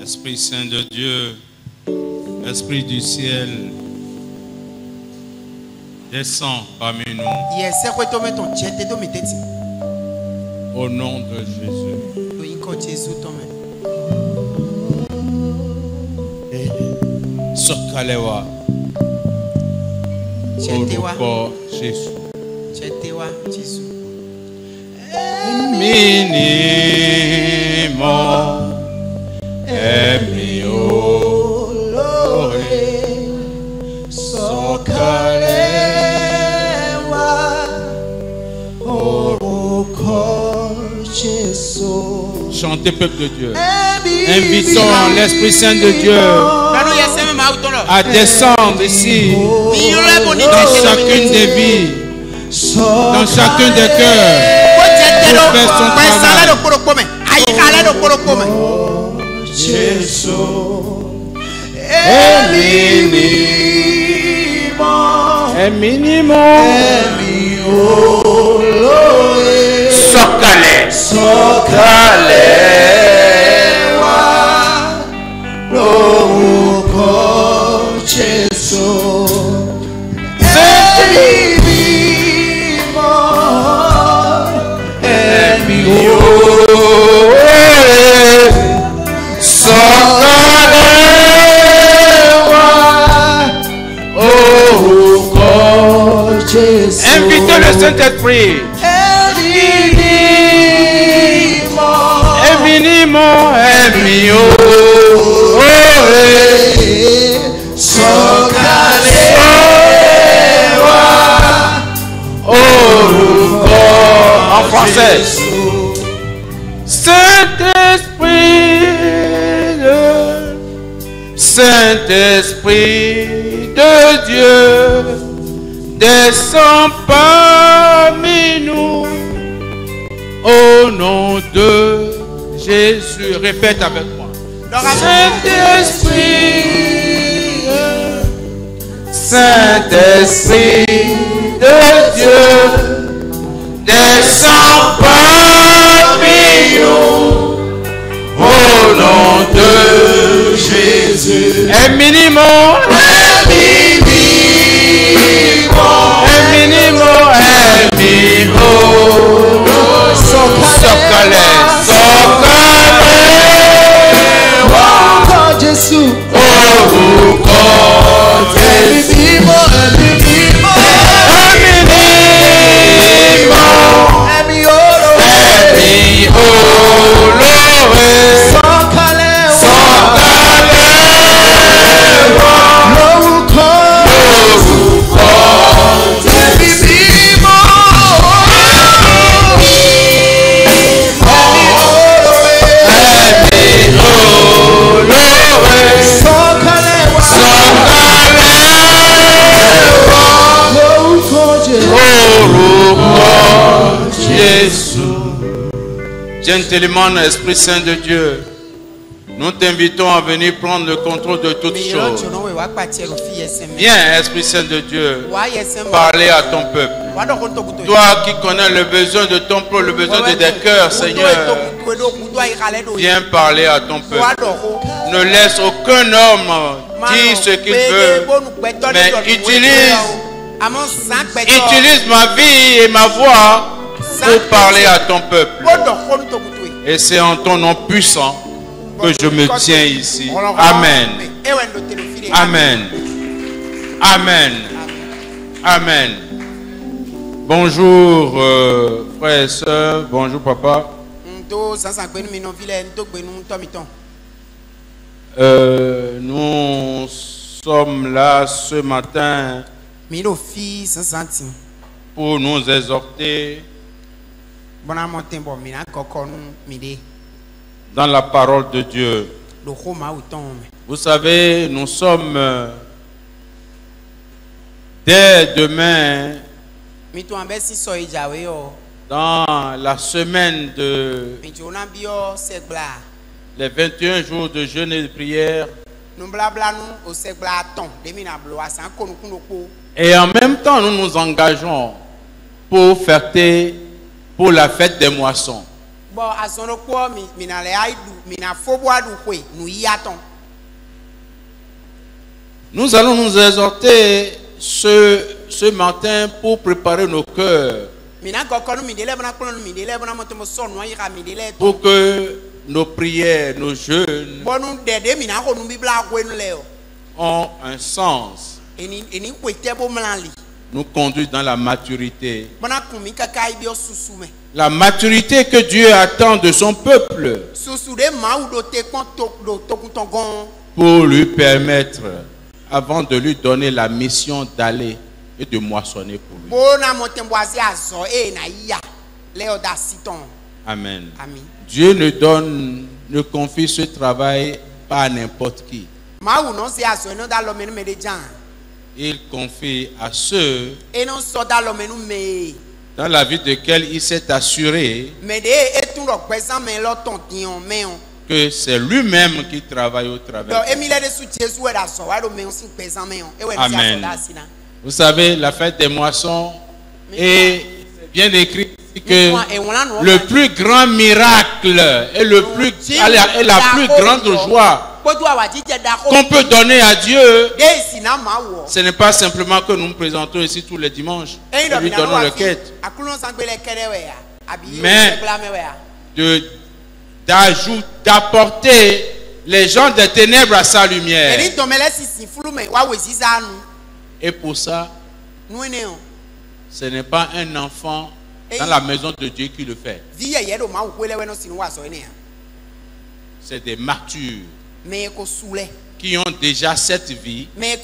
Esprit Saint de Dieu, Esprit du ciel, descends parmi nous. Au nom de Jésus. Sokalewa. Pour Jésus. Minimo Chantez, peuple de Dieu. Invitons l'Esprit Saint de Dieu à descendre ici dans chacune des vies, dans chacun des cœurs, pour faire son travail. Invitez le Saint-Esprit. En français. Saint-Esprit de Dieu, descends parmi nous au nom de Jésus. Répète avec moi. Saint-Esprit, Saint-Esprit de Dieu, descends parmi nous au nom de Jésus. Gentleman, Esprit Saint de Dieu, nous t'invitons à venir prendre le contrôle de toutes choses. Viens, Esprit Saint de Dieu, parler à ton peuple. Toi qui connais le besoin de ton peuple, le besoin de tes cœurs, Seigneur, viens parler à ton peuple. Ne laisse aucun homme dire ce qu'il veut, mais utilise ma vie et ma voix pour parler à ton peuple. Et c'est en ton nom puissant que je me tiens ici. Amen. Amen. Amen. Amen. Bonjour frères et sœurs. Bonjour papa. Nous sommes là ce matin pour nous exhorter dans la parole de Dieu. Vous savez, nous sommes dès demain dans la semaine de les 21 jours de jeûne et de prière. Et en même temps, nous nous engageons pour la fête des moissons. Nous allons nous exhorter ce matin pour préparer nos cœurs, pour que nos prières, nos jeûnes ont un sens, nous conduisent dans la maturité. La maturité que Dieu attend de son peuple pour lui permettre, avant de lui donner la mission d'aller et de moissonner pour lui. Amen. Dieu ne confie ce travail pas à n'importe qui. Il confie à ceux dans la vie desquels il s'est assuré que c'est lui-même qui travaille au travers. Amen. Vous savez, la fête des moissons est bien écrit que le plus grand miracle et la plus grande joie qu'on peut donner à Dieu, ce n'est pas simplement que nous nous présentons ici tous les dimanches et lui donnons le quête, mais d'apporter les gens des ténèbres à sa lumière. Et pour ça, ce n'est pas un enfant dans la maison de Dieu qui le fait. C'est des matures qui ont déjà cette vie et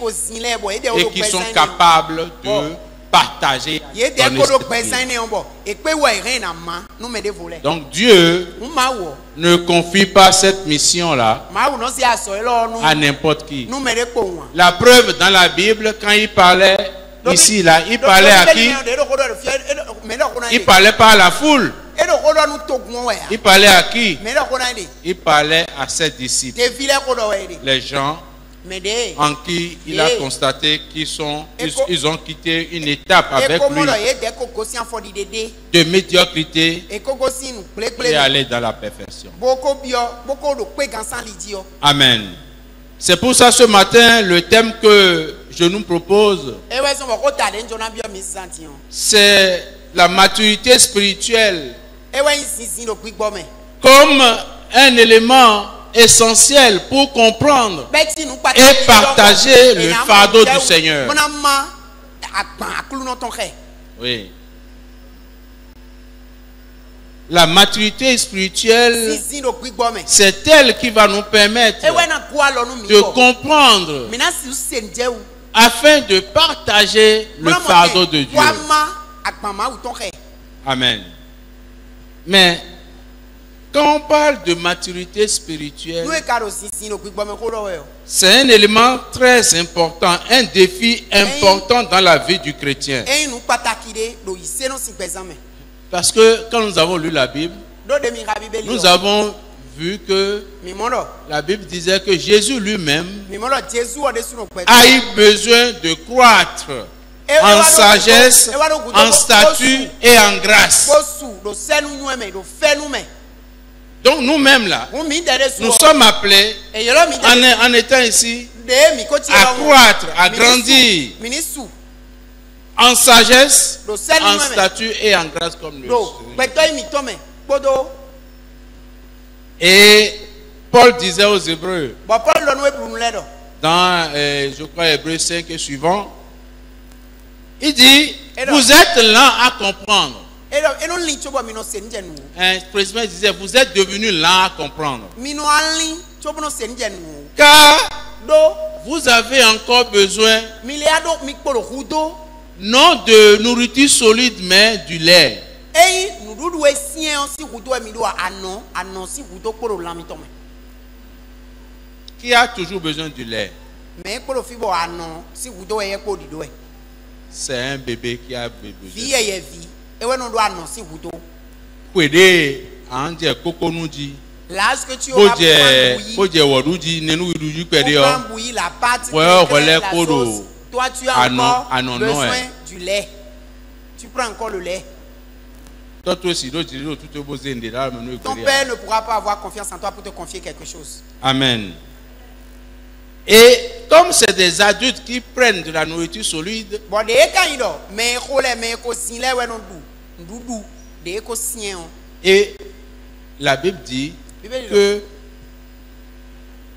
qui sont capables de partager. Donc Dieu ne confie pas cette mission-là à n'importe qui. La preuve dans la Bible, quand il parlait ici, là, il parlait à qui? Il parlait pas à la foule. Il parlait à qui? Il parlait à ses disciples. Les gens en qui il a constaté qu'ils ont quitté une étape avec lui de médiocrité et aller dans la perfection. Amen. C'est pour ça ce matin, le thème que je nous propose, c'est la maturité spirituelle comme un élément essentiel pour comprendre et partager le fardeau du Seigneur. Oui. La maturité spirituelle, c'est elle qui va nous permettre de comprendre afin de partager le fardeau de Dieu. Amen. Mais quand on parle de maturité spirituelle, c'est un élément très important, un défi important dans la vie du chrétien. Parce que quand nous avons lu la Bible, nous avons vu que la Bible disait que Jésus lui-même a eu besoin de croître en sagesse, en statut et en grâce. Donc nous-mêmes là, nous sommes appelés, en étant ici, à croître, à grandir en sagesse, en statut et en grâce comme le Seigneur. Et Paul disait aux Hébreux, dans, je crois, Hébreux 5 et suivant, il dit, vous êtes lents à comprendre. Précisément, il disait, vous êtes devenus lents à comprendre. Car vous avez encore besoin non de nourriture solide, mais du lait. qui a toujours besoin du lait? C'est un bébé qui a besoin. L'âge que tu auras toi tu as encore besoin du lait. Tu prends encore le lait. Ton père ne pourra pas avoir confiance en toi pour te confier quelque chose. Amen. Et comme c'est des adultes qui prennent de la nourriture solide, et la Bible dit que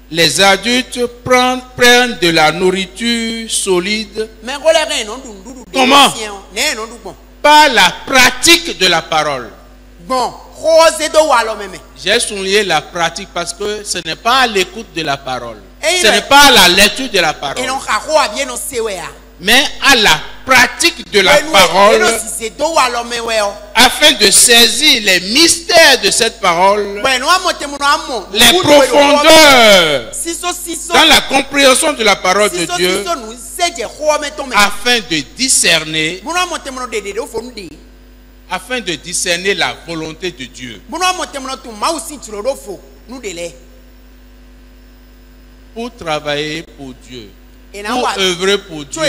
les adultes prennent de la nourriture solide. Comment? Par la pratique de la parole. J'ai souligné la pratique parce que ce n'est pas l'écoute de la parole. Ce n'est pas la lecture de la parole. Mais à la pratique de la parole, afin de saisir les mystères de cette parole, les profondeurs dans la compréhension de la parole de Dieu, afin de discerner la volonté de Dieu. Pour travailler pour Dieu, pour œuvrer pour Dieu,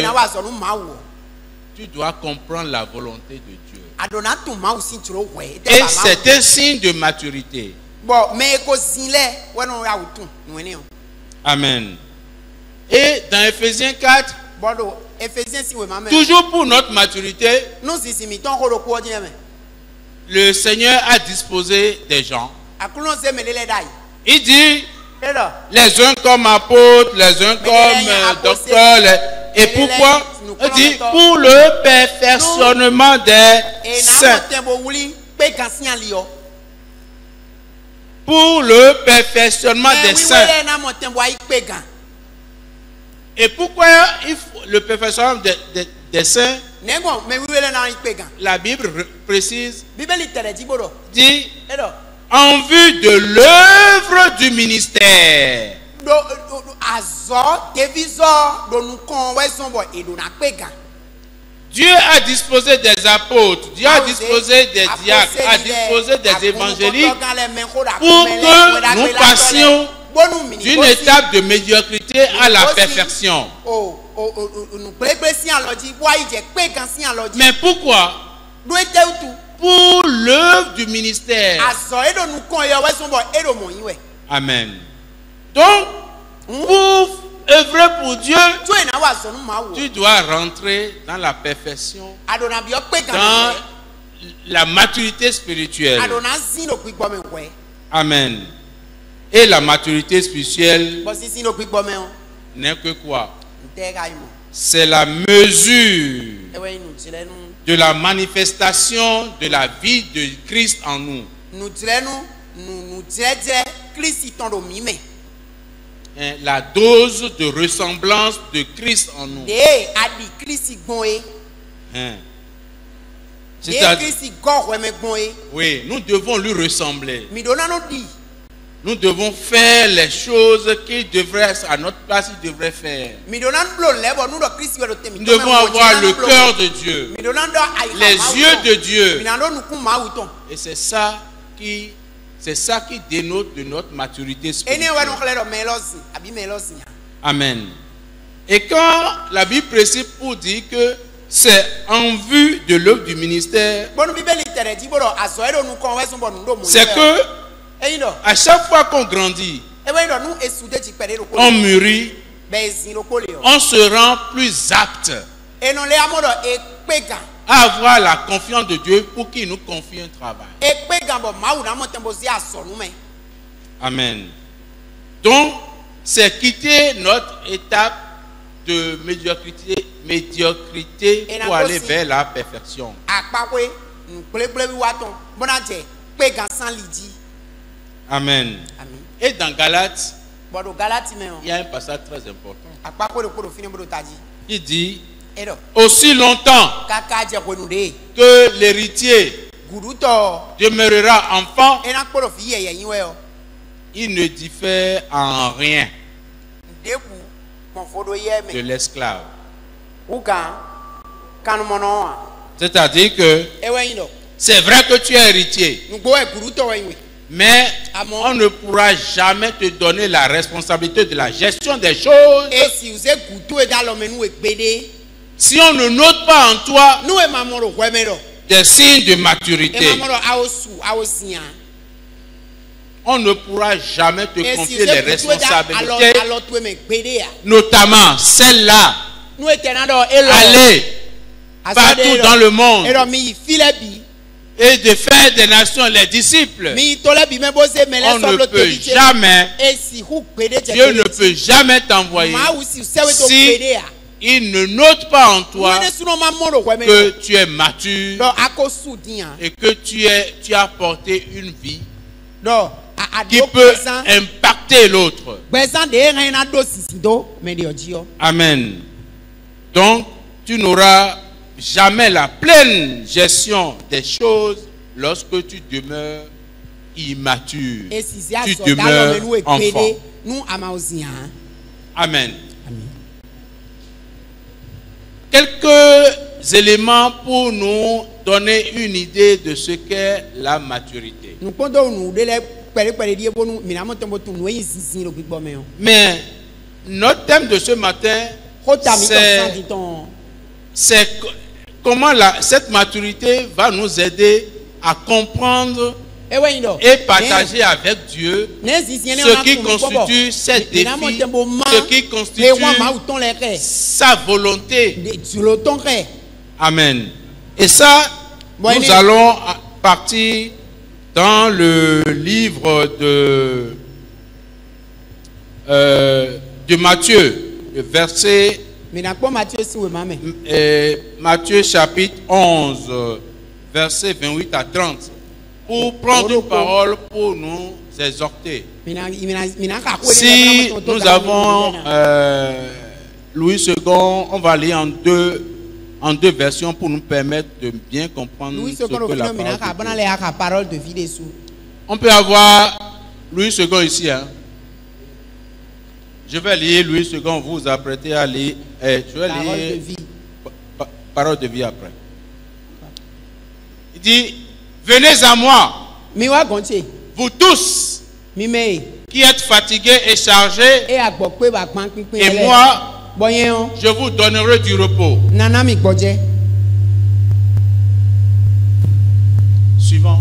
tu dois comprendre la volonté de Dieu. Et c'est un signe de maturité. Amen. Et dans Ephésiens 4, toujours pour notre maturité, le Seigneur a disposé des gens. Il dit, les uns comme apôtres, les uns comme docteurs. Et pourquoi? Il dit pour le perfectionnement des saints. Pour le perfectionnement des saints. Et pourquoi il faut le perfectionnement des saints? La Bible précise, dit en vue de l'œuvre du ministère. Dieu a disposé des apôtres, Dieu a disposé des diacres, a disposé des évangéliques pour que nous passions d'une étape de médiocrité à la perfection. Mais pourquoi? Pour l'œuvre du ministère. Amen. Donc, pour œuvrer pour Dieu, tu dois rentrer dans la perfection, dans la maturité spirituelle. Amen. Et la maturité spirituelle n'est que quoi? C'est la mesure de la manifestation de la vie de Christ en nous. La dose de ressemblance de Christ en nous. Oui, nous devons lui ressembler. Nous devons faire les choses qu'il devrait, à notre place, il devrait faire. Nous devons avoir le cœur de Dieu, les yeux de Dieu. Et c'est ça qui dénote de notre maturité spirituelle. Amen. Et quand la Bible précise pour dire que c'est en vue de l'œuvre du ministère, c'est que à chaque fois qu'on grandit, on mûrit, on se rend plus apte à avoir la confiance de Dieu pour qu'il nous confie un travail. Amen. Donc, c'est quitter notre étape de médiocrité pour aller vers la perfection. Amen. Et dans Galates, il y a un passage très important. Il dit, aussi longtemps que l'héritier demeurera enfant, il ne diffère en rien de l'esclave. C'est-à-dire que c'est vrai que tu es héritier, mais on ne pourra jamais te donner la responsabilité de la gestion des choses si on ne note pas en toi des signes de maturité. On ne pourra jamais te confier les responsabilités, notamment celle-là, aller partout dans le monde et de faire des nations les disciples. On ne peut jamais, Dieu ne peut jamais t'envoyer si il ne note pas en toi que tu es mature et que tu as porté une vie qui peut impacter l'autre. Amen. Donc, tu n'auras jamais la pleine gestion des choses lorsque tu demeures immature. Tu demeures enfant. Amen. Quelques éléments pour nous donner une idée de ce qu'est la maturité. Mais notre thème de ce matin, c'est comment cette maturité va nous aider à comprendre et partager avec Dieu ce qui constitue ses défis, ce qui constitue sa volonté. Amen. Et ça, nous allons partir dans le livre de Matthieu, le verset Matthieu chapitre 11, verset 28 à 30, pour prendre une parole pour nous exhorter. Si nous avons Louis II, on va lire en deux versions pour nous permettre de bien comprendre ce que la parole de Dieu. On peut avoir Louis II ici. Hein? Je vais lire Louis II, vous vous apprêtez à lire. Je vais lire parole de vie après. Il dit, venez à moi, vous tous qui êtes fatigués et chargés, et moi, je vous donnerai du repos. Suivant.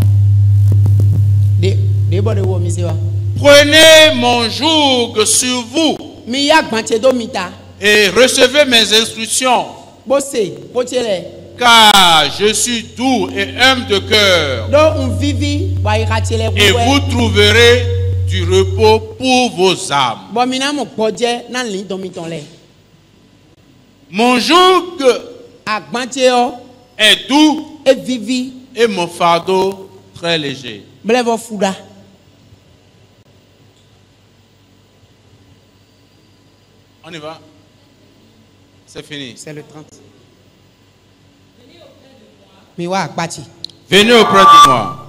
Prenez mon joug sur vous et recevez mes instructions, car je suis doux et humble de cœur, et vous trouverez du repos pour vos âmes. Mon joug est doux et mon fardeau très léger. On y va. C'est fini. C'est le 30. Venez auprès de moi.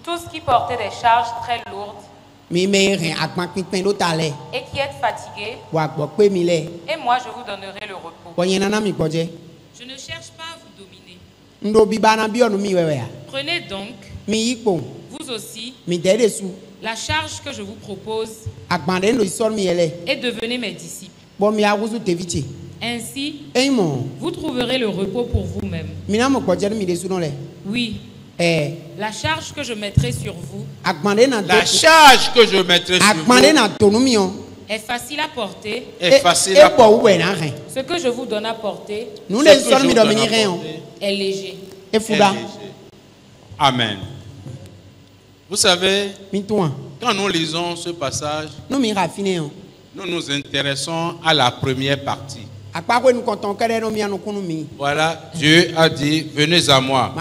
Tous qui portaient des charges très lourdes et qui êtes fatigués, et moi je vous donnerai le repos. Je ne cherche pas à vous dominer. Prenez donc, vous aussi, la charge que je vous propose et devenez mes disciples. Ainsi, vous trouverez le repos pour vous-même. Oui. La charge que je mettrai sur vous, est facile à porter. Ce que je vous donne à porter est léger. Amen. Vous savez, quand nous lisons ce passage, nous nous intéressons à la première partie. Voilà, Dieu a dit, venez à moi,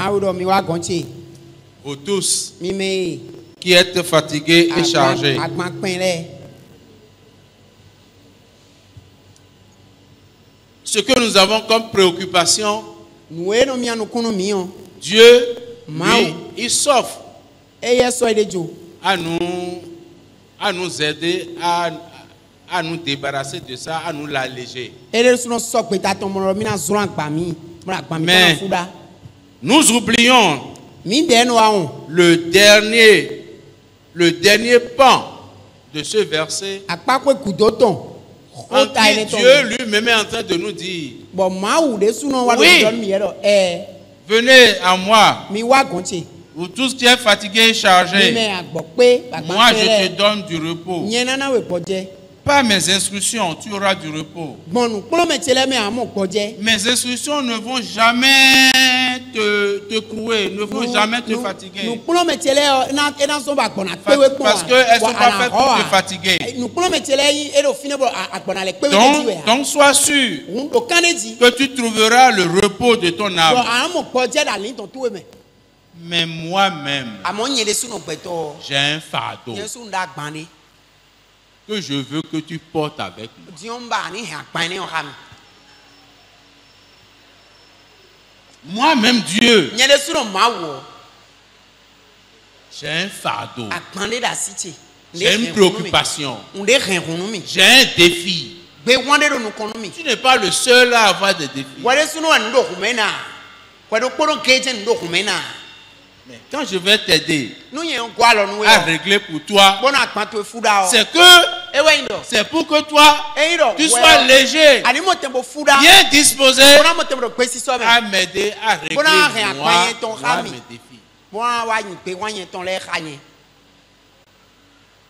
vous tous qui êtes fatigués et chargés. Ce que nous avons comme préoccupation, Dieu, lui, il s'offre à nous aider, à nous débarrasser de ça, à nous l'alléger. Mais nous oublions le dernier pan de ce verset. Dieu lui-même est en train de nous dire, oui, venez à moi, vous tous qui êtes fatigués et chargés, moi je te donne du repos. Pas mes instructions, tu auras du repos. Mes instructions ne vont jamais te clouer, ne vont jamais te fatiguer. Parce qu'elles ne sont pas faites pour te fatiguer. Donc sois sûr que tu trouveras le repos de ton âme. Mais moi-même, j'ai un fardeau que je veux que tu portes avec moi. Moi-même, Dieu, j'ai un fardeau, j'ai une préoccupation, j'ai un défi. Tu n'es pas le seul à avoir des défis. Mais quand je vais t'aider à régler pour toi, c'est pour que toi, tu sois léger, bien disposé à m'aider à régler moi mes défis.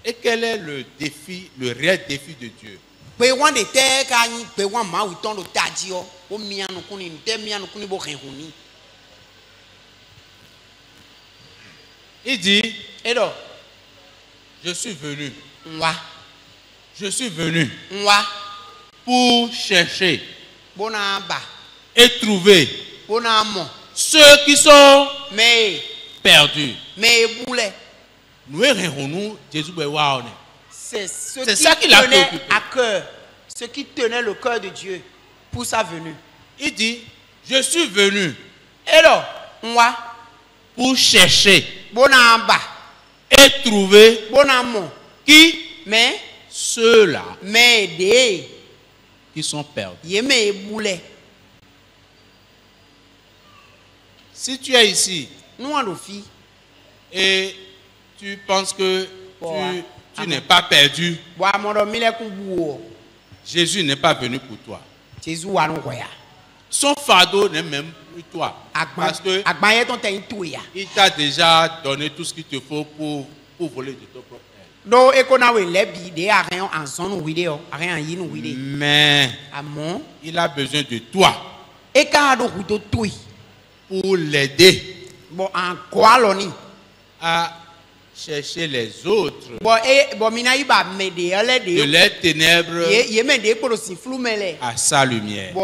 Et quel est le défi, le réel défi de Dieu? Il dit, je suis venu. Je suis venu pour chercher et trouver ceux qui sont perdus. C'est ça qui l'a préoccupé à cœur, ce qui tenait le cœur de Dieu pour sa venue. Il dit, je suis venu pour chercher et trouver qui? Ceux-là qui sont perdus. Si tu es ici et tu penses que tu n'es pas perdu, Jésus n'est pas venu pour toi. Son fardeau n'est même plus toi. Parce que il t'a déjà donné tout ce qu'il te faut pour voler de ton propre aile. Mais il a besoin de toi pour l'aider à chercher les autres de leurs ténèbres à sa lumière.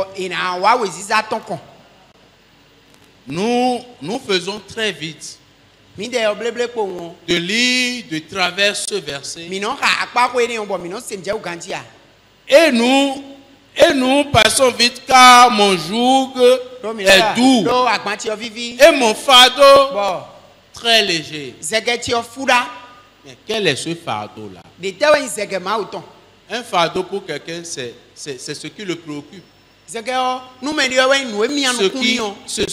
Nous faisons très vite de lire de travers ce verset et nous passons vite car mon joug est doux et mon fardeau très léger. Mais quel est ce fardeau-là? Un fardeau pour quelqu'un, c'est ce qui le préoccupe. Ce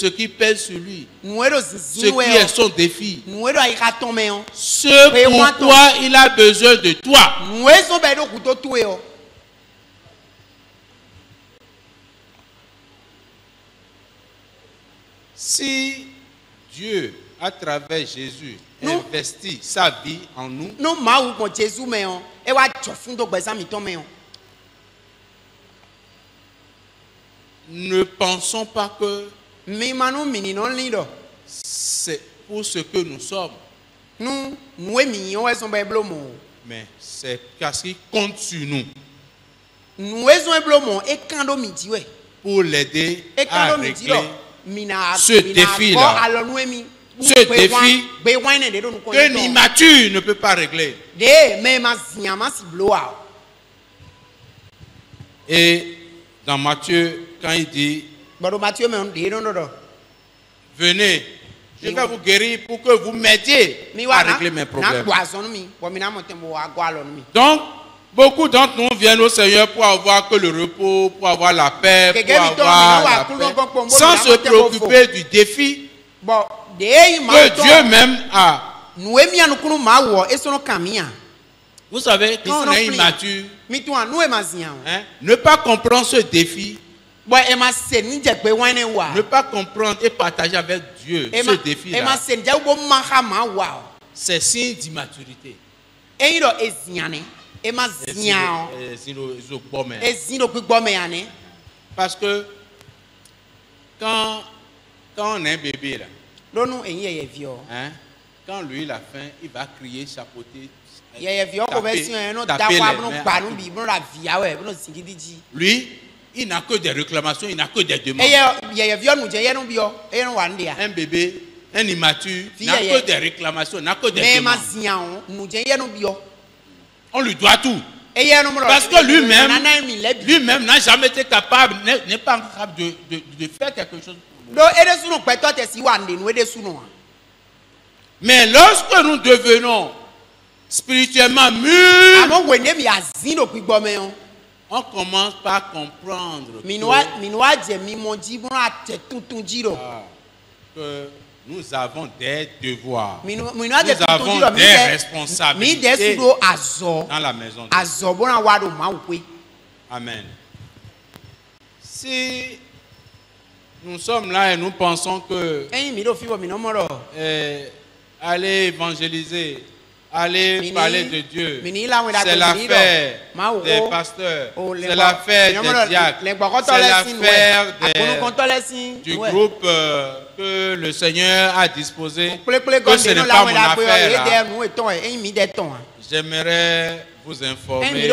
qui pèse sur lui. Ce qui est son défi. Ce pourquoi il a besoin de toi. Si Dieu, à travers Jésus, investit sa vie en nous, ne pensons pas que c'est pour ce que nous sommes. Mais c'est parce qu'il compte sur nous pour l'aider à régler ce défi-là. Ce défi que l'immature ne peut pas régler. Et dans Matthieu, quand il dit venez, je vais vous guérir pour que vous m'aidiez à régler mes problèmes. Donc, Beaucoup d'entre nous viennent au Seigneur pour avoir que le repos, pour avoir la paix, pour avoir la paix, sans se préoccuper du défi que Dieu même a. Vous savez, quand on est immature, ne pas comprendre ce défi, ne pas comprendre et partager avec Dieu ce défi-là, c'est signe d'immaturité. Parce que quand on est un bébé là, quand lui il a faim, il va crier, chapeauter, taper lui, il n'a que des réclamations, il n'a que des demandes. Un bébé, un immature, n'a que des réclamations, n'a que des demandes. On lui doit tout. Parce que lui-même n'a jamais été capable, n'est pas capable de faire quelque chose pour nous. Mais lorsque nous devenons spirituellement mûrs, on commence par comprendre que nous avons des devoirs, nous avons des responsabilités dans la maison de Dieu. Amen. Si nous sommes là et nous pensons que aller évangéliser, aller parler de Dieu, c'est l'affaire des pasteurs, c'est l'affaire des diacres, c'est l'affaire du groupe que le Seigneur a disposé, que ce n'est pas mon affaire. J'aimerais vous informer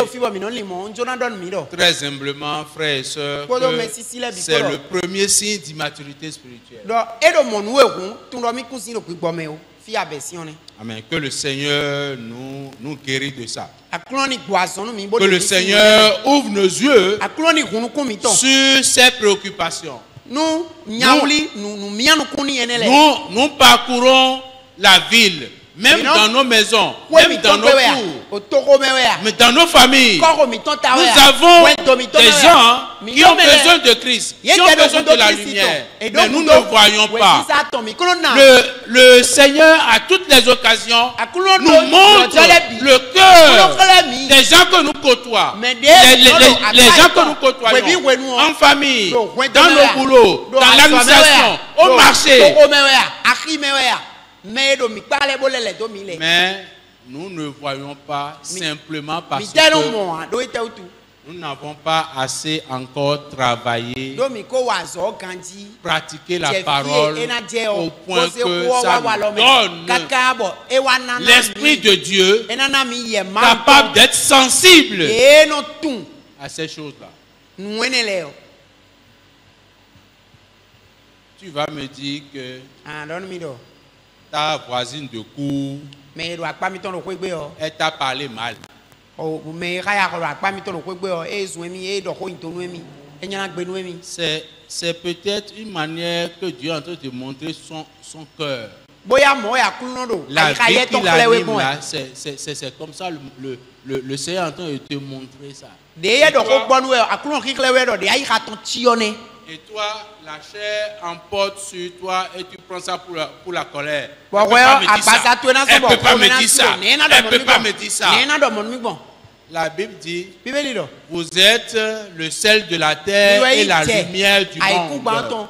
très humblement, frères et sœurs, que c'est le premier signe d'immaturité spirituelle. Amen. Que le Seigneur nous guérit de ça. Que le Seigneur ouvre nos yeux sur ses préoccupations. Nous parcourons la ville, même dans nos maisons, même dans nos cours, mais dans nos familles. Nous avons des gens qui ont besoin de Christ, qui ont besoin de la lumière, mais nous ne voyons pas. Le Seigneur, à toutes les occasions, nous montre le cœur des gens que nous côtoyons, les gens que nous côtoyons, en famille, dans nos boulots, dans l'administration, au marché. Mais nous ne voyons pas simplement parce que nous n'avons pas assez encore travaillé, pratiqué la parole au point que ça nous donne l'Esprit de Dieu capable d'être sensible à ces choses-là. Tu vas me dire que ta voisine de cour, elle t'a parlé mal. C'est peut-être une manière que Dieu est en train de montrer son cœur. La vie qu'il anime là, c'est comme ça, le Seigneur est en train de te montrer ça. Et toi, la chair emporte sur toi et tu prends ça pour la colère. Elle ne peut pas me dire ça. Elle ne peut pas me dire ça. La Bible dit, vous êtes le sel de la terre et la lumière du monde.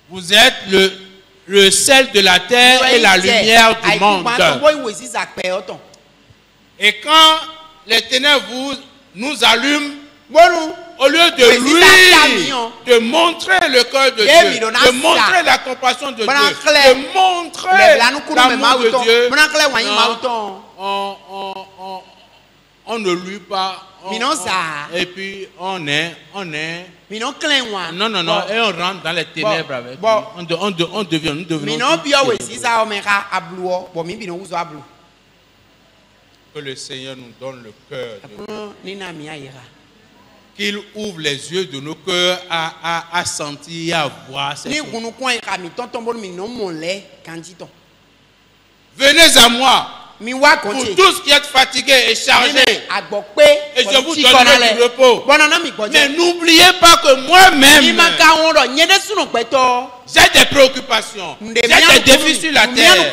Vous êtes le sel de la terre et la lumière du monde. Et quand les ténèbres nous allument, au lieu de lui, de montrer le cœur de Dieu, de montrer la compassion de Dieu, de montrer l'amour de Dieu, on ne lit pas. Et puis on est. Non, et on rentre dans les ténèbres avec lui. On devient, nous devenons. Que le Seigneur nous donne le cœur de Dieu. Qu'il ouvre les yeux de nos cœurs à sentir, à voir ces choses. Venez à moi, Pour tous qui êtes fatigués et chargés, et je vous donnerai du repos. Mais n'oubliez pas que moi-même, j'ai des préoccupations, j'ai des défis sur la terre.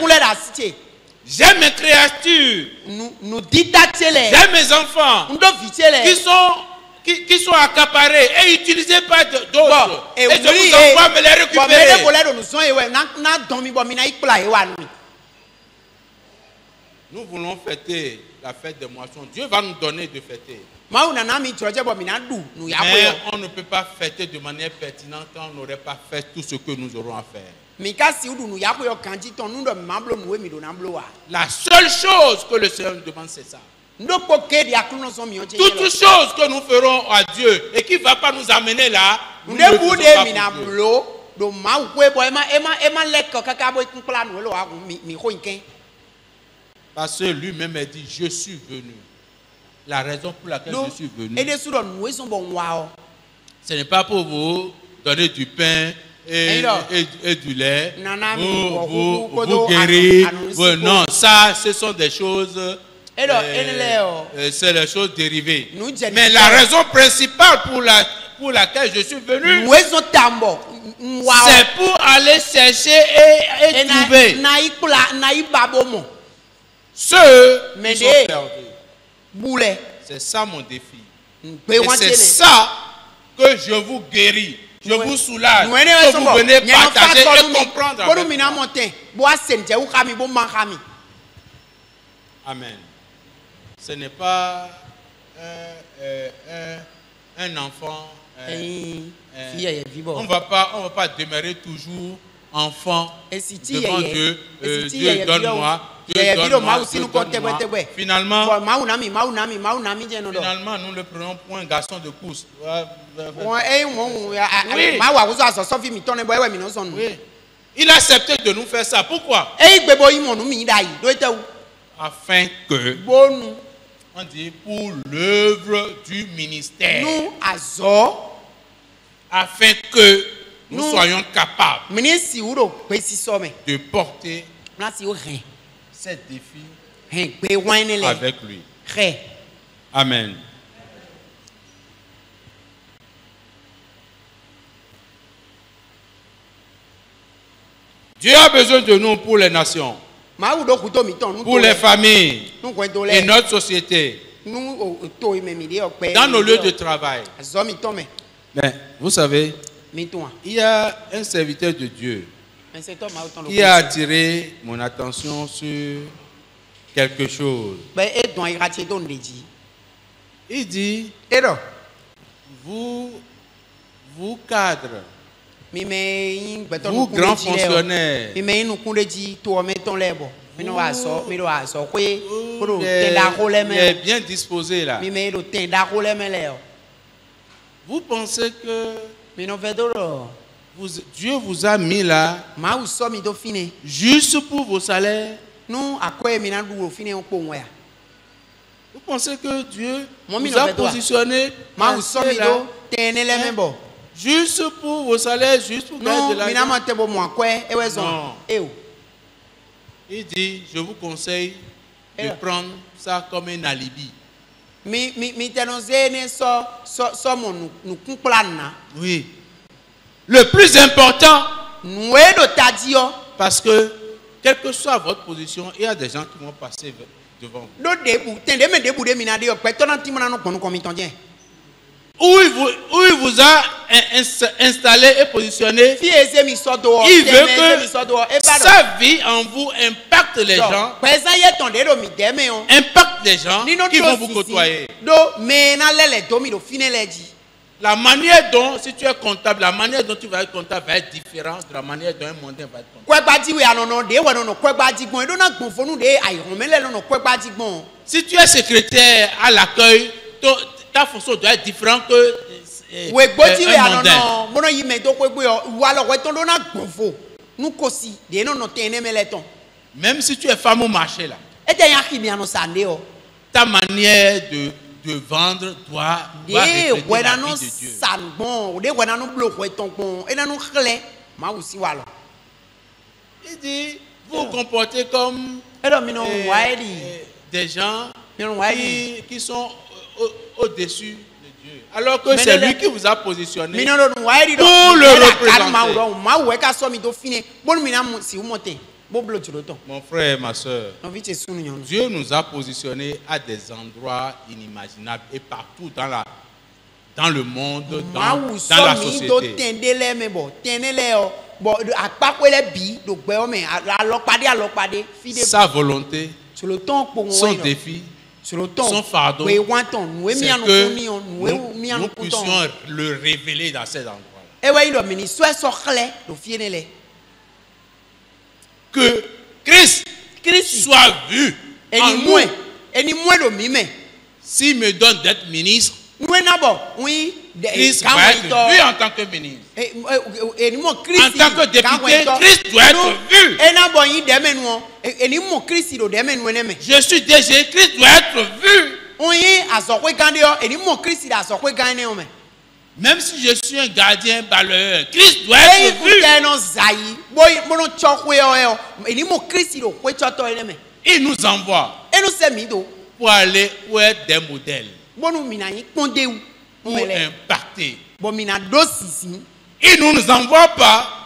J'ai mes créatures, j'ai mes enfants qui sont accaparés et utilisés par d'autres. Et je vous envoie me les récupérer. Nous voulons fêter la fête des moissons. Dieu va nous donner de fêter. Mais on ne peut pas fêter de manière pertinente quand on n'aurait pas fait tout ce que nous aurons à faire. La seule chose que le Seigneur nous demande, c'est ça. Toutes choses que nous ferons à Dieu et qui ne va pas nous amener là, nous ne le faisons pas pour Dieu. Parce que lui-même a dit, je suis venu. La raison pour laquelle je suis venu, ce n'est pas pour vous donner du pain et du lait, vous guérir. Non, ça, ce sont des choses, c'est les choses dérivées. Mais la raison principale pour laquelle je suis venu, c'est pour aller chercher et trouver ceux qui sont perdus. C'est ça mon défi. Et c'est ça que je vous guéris. Je vous soulage. Que vous venez partager et comprendre avec moi. Amen. Ce n'est pas un enfant. On ne va pas demeurer toujours enfant devant Dieu. Dieu donne-moi. Finalement, nous le prenons pour un garçon de course. Oui. Il a accepté de nous faire ça. Pourquoi? Afin que, on dit, pour l'œuvre du ministère. Afin que nous soyons capables de porter ces défis avec lui. Amen. Dieu a besoin de nous pour les nations, pour les familles et notre société, dans nos lieux de travail. Mais vous savez, il y a un serviteur de Dieu qui a attiré mon attention sur quelque chose. Il dit, vous cadres, vous grands fonctionnaires, vous êtes bien disposés là. Vous pensez que Dieu vous a mis là juste pour vos salaires? Vous pensez que Dieu vous a positionné là, juste pour vos salaires, juste pour gagner de l'argent? Non. Il dit, je vous conseille de prendre ça comme un alibi. Oui. Le plus important, parce que quelle que soit votre position, il y a des gens qui vont passer devant vous. Où il vous a installé et positionné, il veut que sa vie en vous impacte les gens, impacte les gens qui vont vous côtoyer. La manière dont, si tu es comptable, la manière dont tu vas être comptable va être différente de la manière dont un mondain va être comptable. Si tu es secrétaire à l'accueil, ta fonction doit être différente que un mondain. Même si tu es femme au marché là, ta manière de vendre doit refléter la vie de Dieu. Il dit, vous vous comportez comme des gens qui sont au-dessus de Dieu. Alors que c'est lui qui vous a positionné pour le représenter. Mon frère et ma soeur, Dieu nous a positionnés à des endroits inimaginables et partout dans le monde, dans la société. Sa volonté, son défi, son fardeau, c'est que nous puissions le révéler dans ces endroits-là. Que Christ soit vu en nous. S'il me donne d'être ministre, Christ va être vu en tant que ministre. En tant que député, Christ doit être vu. Je suis DG, Christ doit être vu. Même si je suis un gardien balayeur, Christ doit être vu. Il nous envoie pour aller pour être des modèles, pour impacter. Il ne nous envoie pas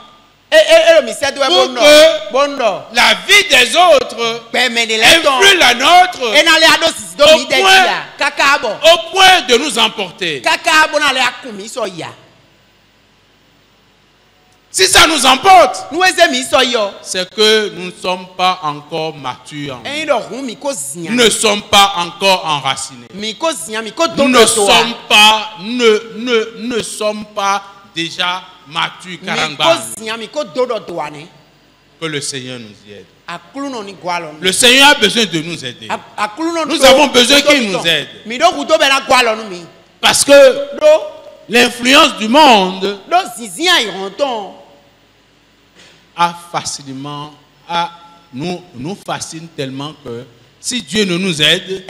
pour que la vie des autres influe la nôtre au point de nous emporter. Si ça nous emporte, c'est que nous ne sommes pas encore matures. Nous ne sommes pas encore enracinés. Nous ne sommes pas déjà matures. Que le Seigneur nous y aide. Le Seigneur a besoin de nous aider. Nous avons besoin qu'il nous aide. Parce que l'influence du monde nous fascine tellement que si Dieu ne nous aide,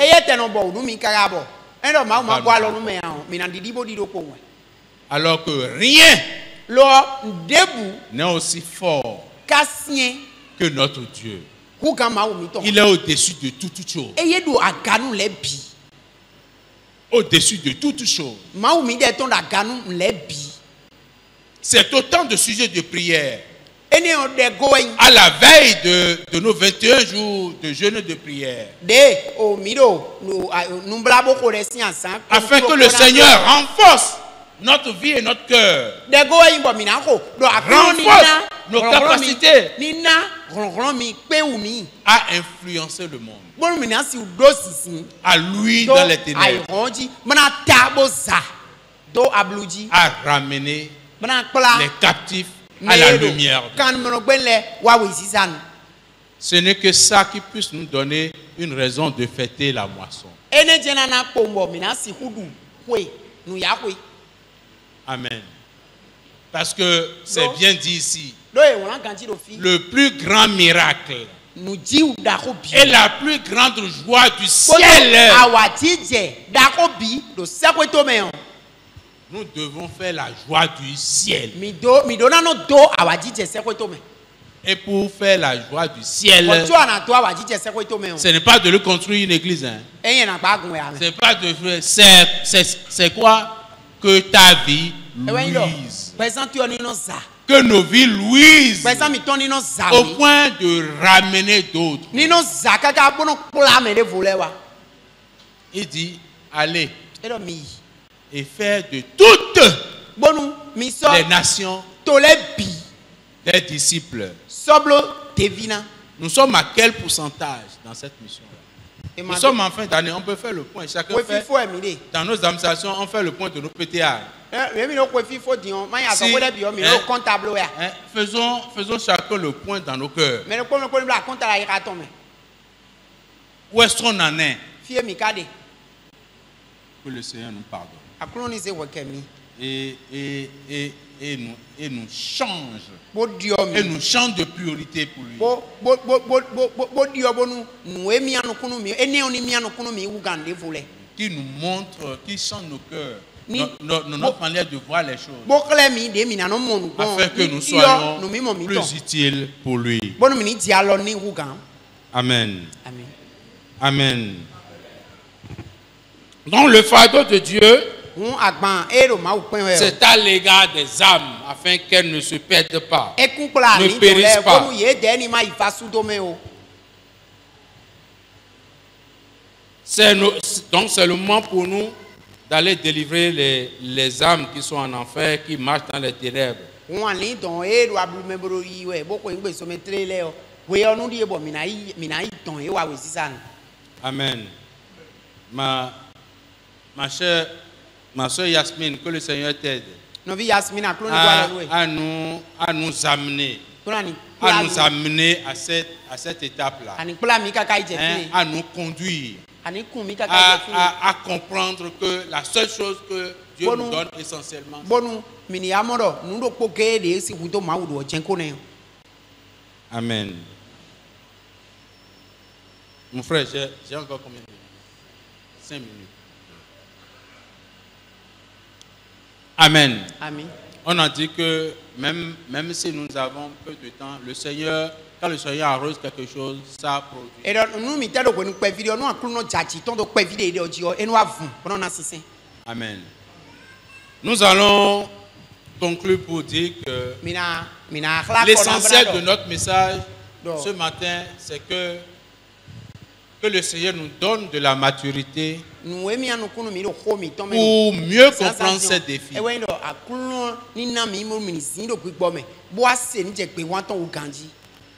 alors que rien n'est aussi fort que notre Dieu. Il est au-dessus de toute chose. Au-dessus de toute chose. C'est autant de sujets de prière. À la veille de nos 21 jours de jeûne de prière, afin que le Seigneur renforce notre vie et notre cœur, renforce nos capacités à influencer le monde, à lui dans les ténèbres, à ramener les captifs à la lumière. Ce n'est que ça qui puisse nous donner une raison de fêter la moisson. Amen. Parce que c'est bien dit ici, le plus grand miracle et la plus grande joie du ciel, nous devons faire la joie du ciel. Et pour faire la joie du ciel, ce n'est pas de le construire une église. C'est pas de faire. C'est quoi? Que ta vie luise. Que nos vies luisent au point de ramener d'autres. Il dit, allez et faire de toutes les nations des disciples. Nous sommes à quel pourcentage dans cette mission-là? Nous sommes en fin d'année, on peut faire le point. Chacun fait, dans nos administrations, on fait le point de nos PTA. Faisons chacun le point dans nos cœurs. Où est-ce qu'on en est? Que le Seigneur nous pardonne. Et nous change. Et nous change de priorité pour lui. Qui nous montre, qui change nos cœurs, notre manière de voir les choses, afin que nous soyons plus utiles pour lui. Amen. Amen. Amen. Donc le fardeau de Dieu, c'est à l'égard des âmes, afin qu'elles ne se perdent pas, ne périssent pas. Donc c'est le moment pour nous d'aller délivrer les âmes qui sont en enfer, qui marchent dans les ténèbres. Amen. Ma soeur Yasmine, que le Seigneur t'aide à nous amener à cette étape-là, à nous conduire, à comprendre que la seule chose que Dieu nous donne essentiellement. Amen. Mon frère, j'ai encore combien de minutes? 5 minutes. Amen. Amen. On a dit que même si nous avons peu de temps, le Seigneur, quand le Seigneur arrose quelque chose, ça produit. Amen. Nous allons conclure pour dire que l'essentiel de notre message ce matin, c'est que le Seigneur nous donne de la maturité pour mieux comprendre ces défis.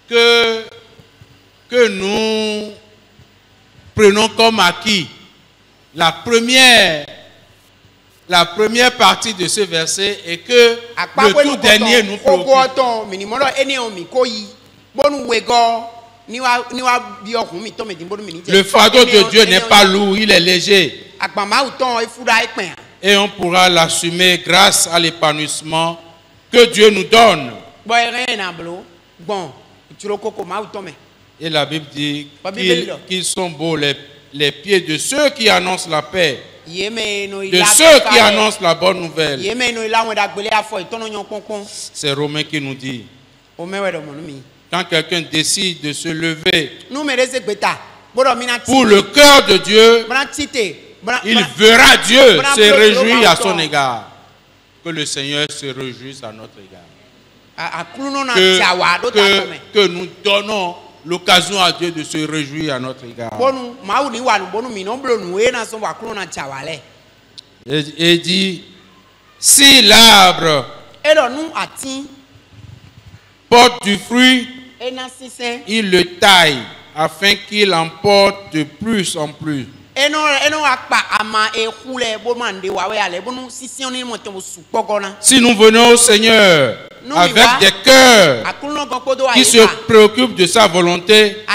Que nous prenons comme acquis la première partie de ce verset et que le tout dernier nous préoccupe. Le fardeau de Dieu n'est pas lourd, il est léger. Et on pourra l'assumer grâce à l'épanouissement que Dieu nous donne. Et la Bible dit qu'ils sont beaux les pieds de ceux qui annoncent la paix, de ceux qui annoncent la bonne nouvelle. C'est Romain qui nous dit. Quand quelqu'un décide de se lever pour le cœur de Dieu, il verra Dieu se réjouir à son égard. Que le Seigneur se réjouisse à notre égard. Que nous donnons l'occasion à Dieu de se réjouir à notre égard. Et dit, si l'arbre porte du fruit, il le taille afin qu'il en porte de plus en plus. Si nous venons au Seigneur avec des cœurs qui se préoccupent de sa volonté,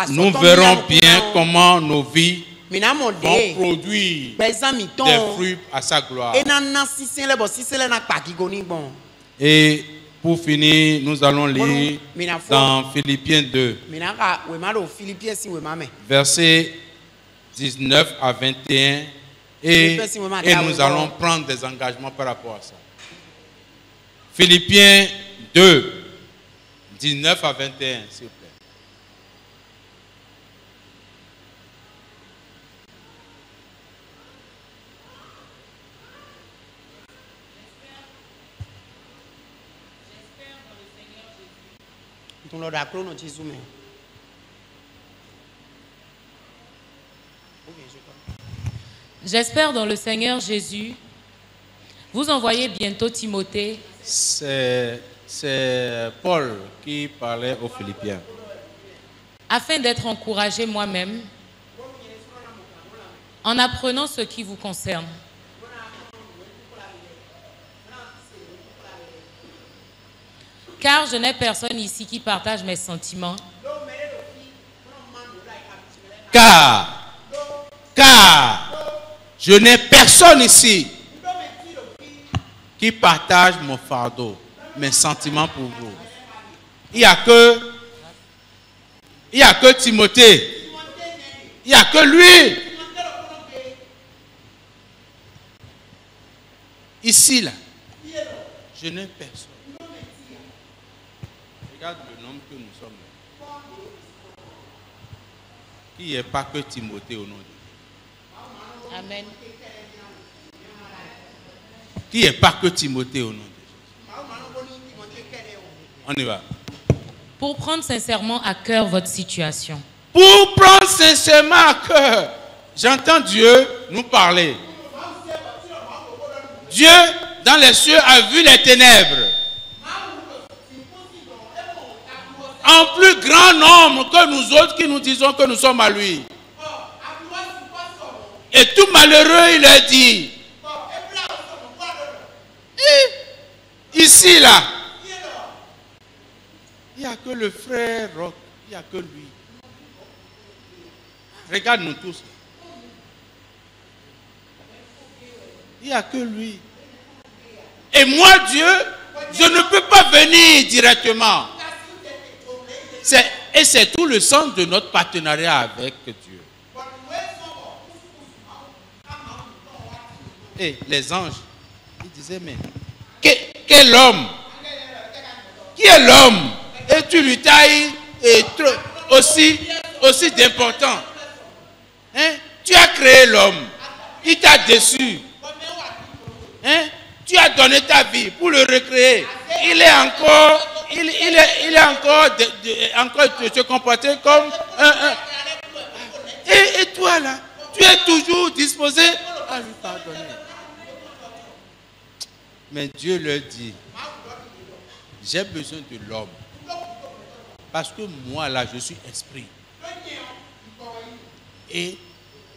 nous verrons bien comment nos vies vont produire des fruits à sa gloire. Et pour finir, nous allons lire dans Philippiens 2, versets 19 à 21, et nous allons prendre des engagements par rapport à ça. Philippiens 2, 19 à 21, s'il vous plaît. J'espère dans le Seigneur Jésus vous envoyez bientôt Timothée. C'est Paul qui parlait aux Philippiens. Afin d'être encouragé moi-même en apprenant ce qui vous concerne. Car je n'ai personne ici qui partage mes sentiments. Car je n'ai personne ici qui partage mon fardeau, mes sentiments pour vous. Il n'y a que Timothée. Il n'y a que lui. Ici, là. Je n'ai personne. Regarde le nombre que nous sommes. Il n'y a pas que Timothée au nom de Dieu. Amen. Qu'il n'y ait pas que Timothée au nom de Dieu. On y va. Pour prendre sincèrement à cœur votre situation. Pour prendre sincèrement à cœur. J'entends Dieu nous parler. Dieu, dans les cieux, a vu les ténèbres. En plus grand nombre que nous autres qui nous disons que nous sommes à lui. Et tout malheureux, il a dit. Ici, là, il n'y a que le frère Roch, il n'y a que lui. Regarde-nous tous. Il n'y a que lui. Et moi, Dieu, je ne peux pas venir directement. Et c'est tout le sens de notre partenariat avec Dieu. Et les anges, ils disaient, mais quel homme? Qui est l'homme? Et tu lui tailles aussi d'important. Hein? Tu as créé l'homme. Il t'a déçu. Hein? Tu as donné ta vie pour le recréer. Il est encore... Il est encore de se comporter comme un. Et toi là, tu es toujours disposé à lui pardonner. Mais Dieu leur dit, j'ai besoin de l'homme. Parce que moi là, je suis esprit. Et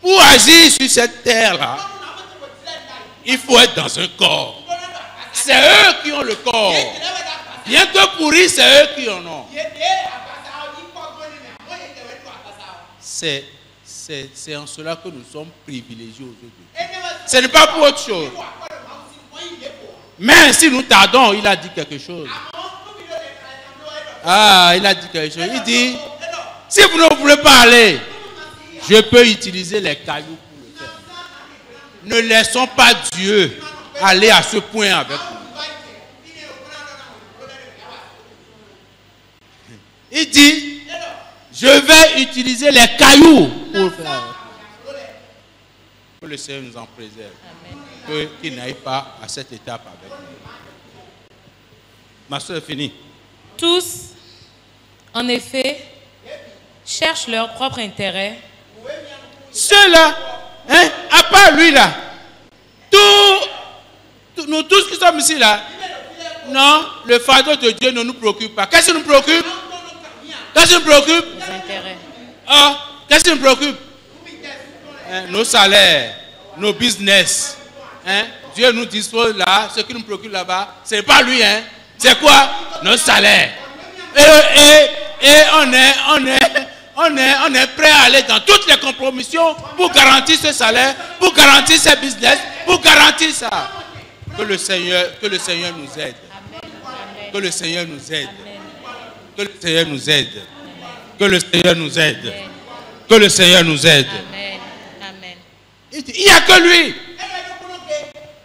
pour agir sur cette terre là, il faut être dans un corps. C'est eux qui ont le corps. Bien que pourri, c'est eux qui en ont. C'est en cela que nous sommes privilégiés aujourd'hui. Ce n'est pas pour autre chose. Mais si nous tardons, il a dit quelque chose. Ah, il a dit quelque chose. Il dit, si vous ne voulez pas aller, je peux utiliser les cailloux pour le faire. Ne laissons pas Dieu aller à ce point avec nous. Il dit, je vais utiliser les cailloux pour faire. Que le Seigneur nous en préserve. Qu'il n'aille pas à cette étape avec nous. Ma soeur, fini. Tous, en effet, cherchent leur propre intérêt. Ceux-là, hein, à part lui là, nous tous qui sommes ici là, non, le fardeau de Dieu ne nous préoccupe pas. Qu'est-ce qui nous préoccupe? Qu'est-ce qui nous préoccupe? Les intérêts. Ah, qu'est-ce qui nous préoccupe? Nos salaires, nos business. Hein? Dieu nous dispose là, ce qui nous préoccupe là-bas, c'est pas lui, hein? C'est quoi? Nos salaires. Et on est prêt à aller dans toutes les compromissions pour garantir ce salaire, pour garantir ce business, pour garantir ça. Que le Seigneur nous aide. Que le Seigneur nous aide. Que le Seigneur nous aide. Que le Seigneur nous aide. Que le Seigneur nous aide. Amen. Il n'y a que lui.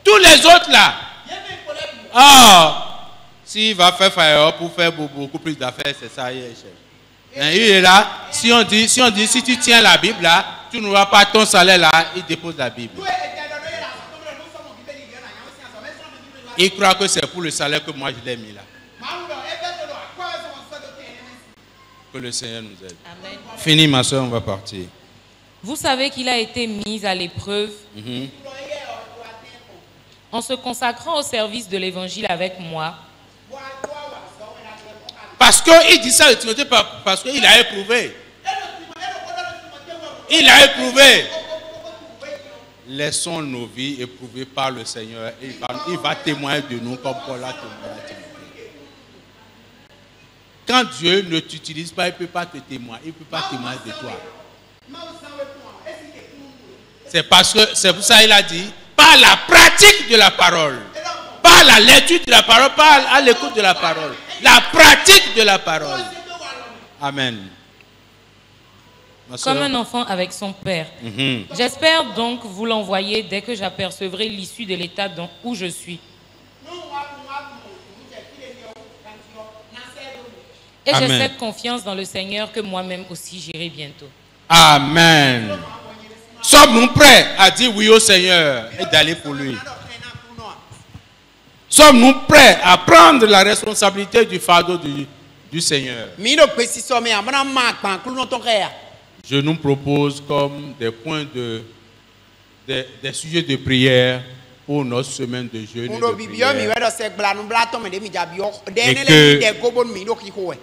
Tous les autres là. Ah, s'il va faire pour faire beaucoup plus d'affaires, c'est ça. Il est là. Si on dit, si tu tiens la Bible là, tu n'auras pas ton salaire là, il dépose la Bible. Il croit que c'est pour le salaire que moi je l'ai mis là. Que le Seigneur nous aide. Amen. Fini ma soeur, on va partir. Vous savez qu'il a été mis à l'épreuve en se consacrant au service de l'évangile avec moi. Parce qu'il dit ça de Timothée, parce qu'il a éprouvé. Il a éprouvé. Laissons nos vies éprouvées par le Seigneur. Il va témoigner de nous comme Paul a témoigné à Timothée. Quand Dieu ne t'utilise pas, il ne peut pas te témoigner. Il ne peut pas témoigner de toi. C'est pour ça qu'il a dit, par la pratique de la parole, par la lecture de la parole, par à l'écoute de la parole, la pratique de la parole. Amen. Comme un enfant avec son père. J'espère donc vous l'envoyer dès que j'apercevrai l'issue de l'état où je suis. Et j'ai cette confiance dans le Seigneur que moi-même aussi j'irai bientôt. Amen. Sommes-nous prêts à dire oui au Seigneur et d'aller pour lui? Sommes-nous prêts à prendre la responsabilité du fardeau du Seigneur? Je nous propose comme des points des sujets de prière pour notre semaine de jeûne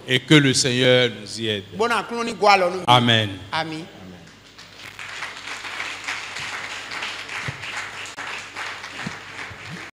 et que le Seigneur nous y aide. Amen. Amen.